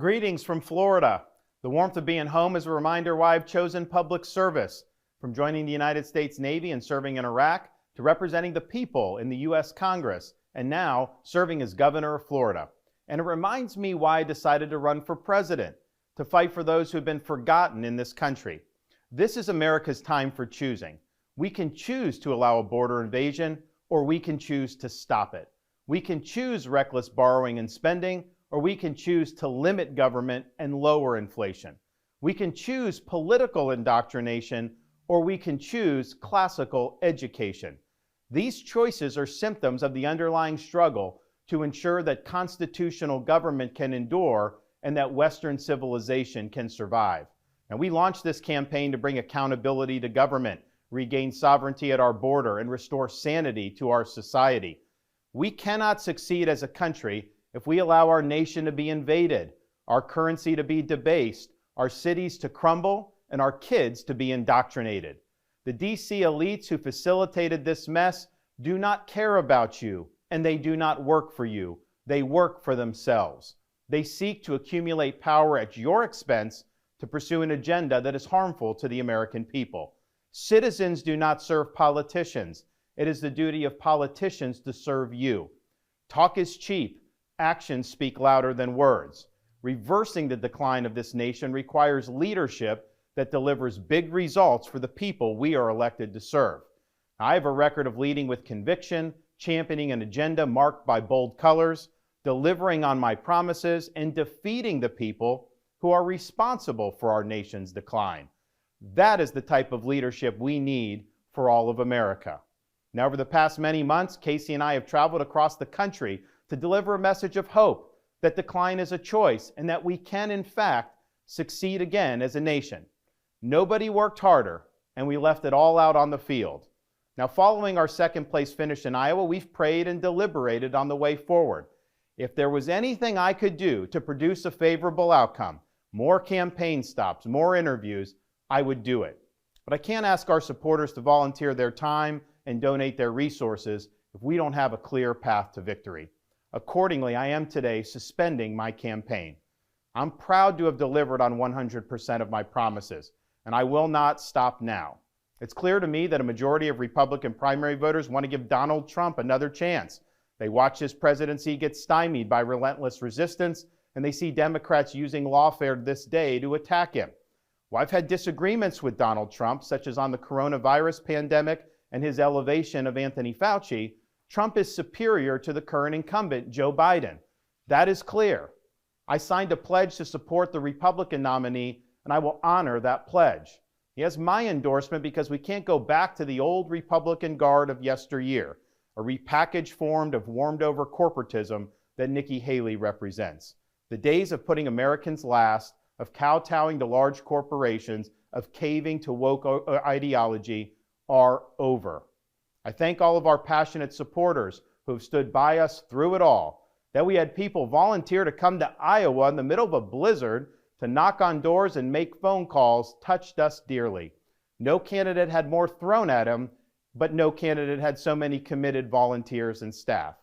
Greetings from Florida. The warmth of being home is a reminder why I've chosen public service. From joining the United States Navy and serving in Iraq, to representing the people in the U.S. Congress, and now serving as governor of Florida. And it reminds me why I decided to run for president, to fight for those who have been forgotten in this country. This is America's time for choosing. We can choose to allow a border invasion, or we can choose to stop it. We can choose reckless borrowing and spending, or we can choose to limit government and lower inflation. We can choose political indoctrination, or we can choose classical education. These choices are symptoms of the underlying struggle to ensure that constitutional government can endure and that Western civilization can survive. And we launched this campaign to bring accountability to government, regain sovereignty at our border, and restore sanity to our society. We cannot succeed as a country if we allow our nation to be invaded, our currency to be debased, our cities to crumble, and our kids to be indoctrinated. The DC elites who facilitated this mess do not care about you, and they do not work for you. They work for themselves. They seek to accumulate power at your expense to pursue an agenda that is harmful to the American people. Citizens do not serve politicians. It is the duty of politicians to serve you. Talk is cheap. Actions speak louder than words. Reversing the decline of this nation requires leadership that delivers big results for the people we are elected to serve. I have a record of leading with conviction, championing an agenda marked by bold colors, delivering on my promises, and defeating the people who are responsible for our nation's decline. That is the type of leadership we need for all of America. Now, over the past many months, Casey and I have traveled across the country to deliver a message of hope, that decline is a choice, and that we can, in fact, succeed again as a nation. Nobody worked harder, and we left it all out on the field. Now, following our second place finish in Iowa, we've prayed and deliberated on the way forward. If there was anything I could do to produce a favorable outcome, more campaign stops, more interviews, I would do it. But I can't ask our supporters to volunteer their time and donate their resources if we don't have a clear path to victory. Accordingly, I am today suspending my campaign. I'm proud to have delivered on 100% of my promises, and I will not stop now. It's clear to me that a majority of Republican primary voters want to give Donald Trump another chance. They watch his presidency get stymied by relentless resistance, and they see Democrats using lawfare this day to attack him. Well, I've had disagreements with Donald Trump, such as on the coronavirus pandemic and his elevation of Anthony Fauci. Trump is superior to the current incumbent, Joe Biden. That is clear. I signed a pledge to support the Republican nominee, and I will honor that pledge. He has my endorsement because we can't go back to the old Republican guard of yesteryear, a repackaged form of warmed-over corporatism that Nikki Haley represents. The days of putting Americans last, of kowtowing to large corporations, of caving to woke ideology are over. I thank all of our passionate supporters who have stood by us through it all. That we had people volunteer to come to Iowa in the middle of a blizzard to knock on doors and make phone calls touched us dearly. No candidate had more thrown at him, but no candidate had so many committed volunteers and staff.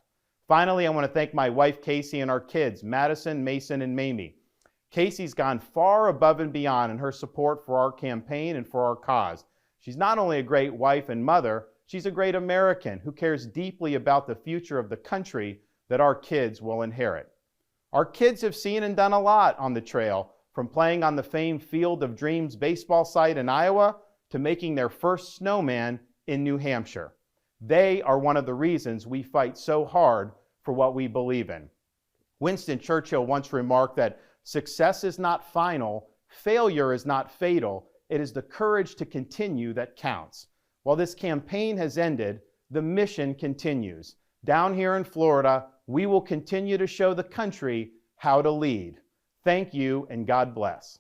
Finally, I want to thank my wife, Casey, and our kids, Madison, Mason, and Mamie. Casey's gone far above and beyond in her support for our campaign and for our cause. She's not only a great wife and mother, she's a great American who cares deeply about the future of the country that our kids will inherit. Our kids have seen and done a lot on the trail, from playing on the famed Field of Dreams baseball site in Iowa to making their first snowman in New Hampshire. They are one of the reasons we fight so hard for what we believe in. Winston Churchill once remarked that success is not final, failure is not fatal, it is the courage to continue that counts. While this campaign has ended, the mission continues. Down here in Florida, we will continue to show the country how to lead. Thank you, and God bless.